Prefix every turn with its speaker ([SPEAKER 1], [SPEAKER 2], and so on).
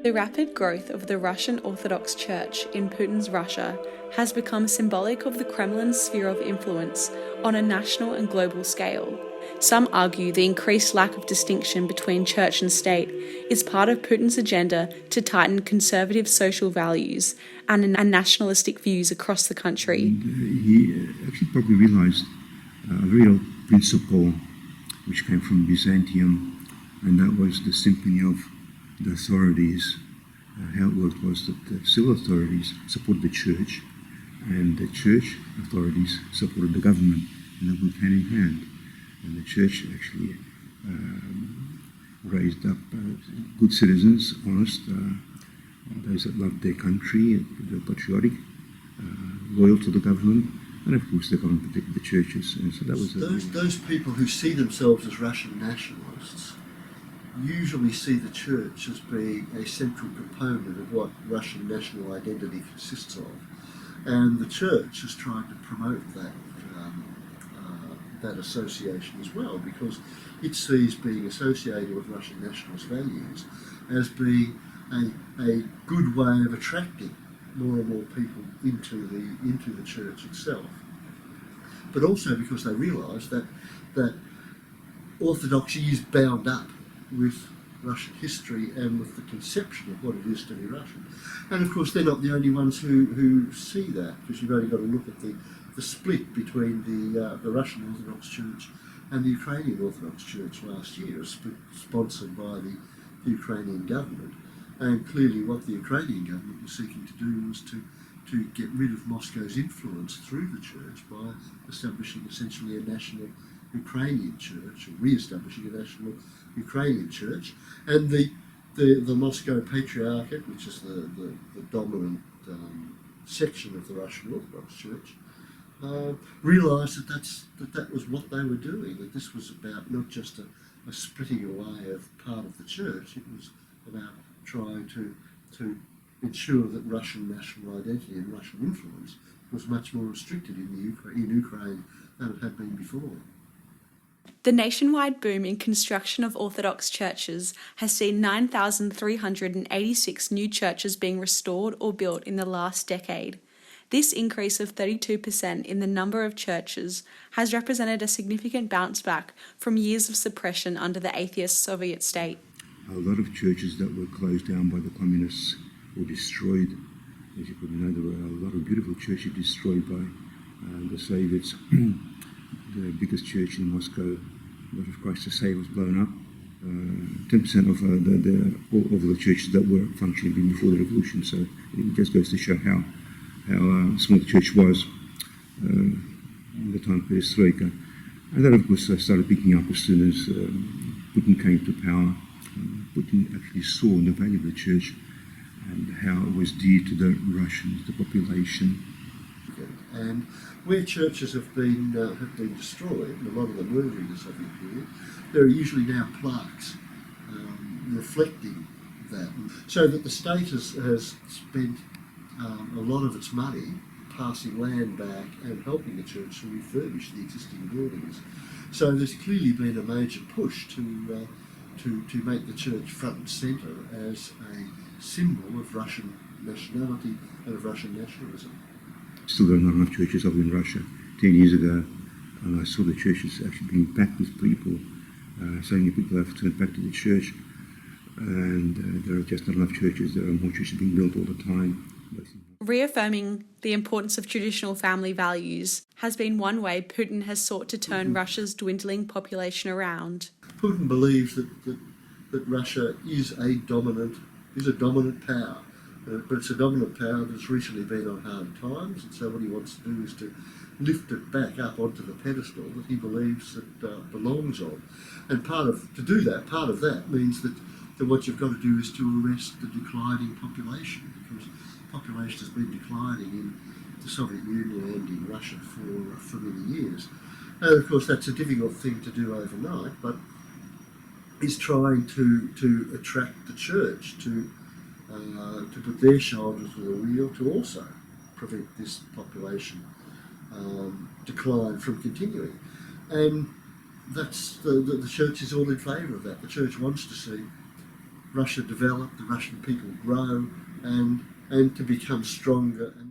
[SPEAKER 1] The rapid growth of the Russian Orthodox Church in Putin's Russia has become symbolic of the Kremlin's sphere of influence on a national and global scale. Some argue the increased lack of distinction between church and state is part of Putin's agenda to tighten conservative social values and nationalistic views across the country.
[SPEAKER 2] He actually probably realized a very old principle which came from Byzantium, and that was the symphony of the authorities. How it worked was that the civil authorities supported the church, and the church authorities supported the government, and they went hand in hand. And the church actually raised up good citizens, honest, those that loved their country, they're patriotic, loyal to the government, and of course the government protected the churches. And so that was
[SPEAKER 3] those people who see themselves as Russian nationalists usually see the church as being a central component of what Russian national identity consists of, and the church is trying to promote that association as well, because it sees being associated with Russian nationalist values as being a good way of attracting more and more people into the church itself. But also because they realise that orthodoxy is bound up with Russian history and with the conception of what it is to be Russian. And of course they're not the only ones who see that, because you've only got to look at the split between the Russian Orthodox Church and the Ukrainian Orthodox Church last year, a split sponsored by the Ukrainian government. And clearly what the Ukrainian government was seeking to do was to get rid of Moscow's influence through the church by establishing essentially a national Ukrainian church, or re-establishing a national Ukrainian church. And the Moscow Patriarchate, which is the dominant section of the Russian Orthodox Church, realised that was what they were doing, that this was about not just a splitting away of part of the church, it was about trying to ensure that Russian national identity and Russian influence was much more restricted in Ukraine than it had been before.
[SPEAKER 1] The nationwide boom in construction of Orthodox churches has seen 9,386 new churches being restored or built in the last decade. This increase of 32% in the number of churches has represented a significant bounce back from years of suppression under the atheist Soviet state.
[SPEAKER 2] A lot of churches that were closed down by the communists were destroyed. As you probably know, there were a lot of beautiful churches destroyed by the Soviets. The biggest church in Moscow, Lord of Christ the Saviour, was blown up. 10% of the churches that were functioning before the revolution. So it just goes to show how small the church was in the time of Perestroika. And that, of course, started picking up as soon as Putin came to power. Putin actually saw the value of the church and how it was dear to the Russians, the population.
[SPEAKER 3] And where churches have been destroyed, and a lot of them were during the Soviet period, there are usually now plaques reflecting that, so that the state has spent a lot of its money passing land back and helping the church to refurbish the existing buildings. So there's clearly been a major push to make the church front and centre as a symbol of Russian nationality and of Russian nationalism.
[SPEAKER 2] Still, there are not enough churches over in Russia. 10 years ago, I saw the churches actually being packed with people. So many people have turned back to the church, and there are just not enough churches. There are more churches being built all the time.
[SPEAKER 1] Reaffirming the importance of traditional family values has been one way Putin has sought to turn Russia's dwindling population around.
[SPEAKER 3] Putin believes that Russia is a dominant power, but it's a dominant power that's recently been on hard times, and so what he wants to do is to lift it back up onto the pedestal that he believes it belongs on. And part of that means that what you've got to do is to arrest the declining population, because population has been declining in the Soviet Union and in Russia for many years. And of course that's a difficult thing to do overnight, but he's trying to attract the church to put their shoulders to the wheel to also prevent this population decline from continuing. And that's the church is all in favour of that. The church wants to see Russia develop, the Russian people grow, and to become stronger. And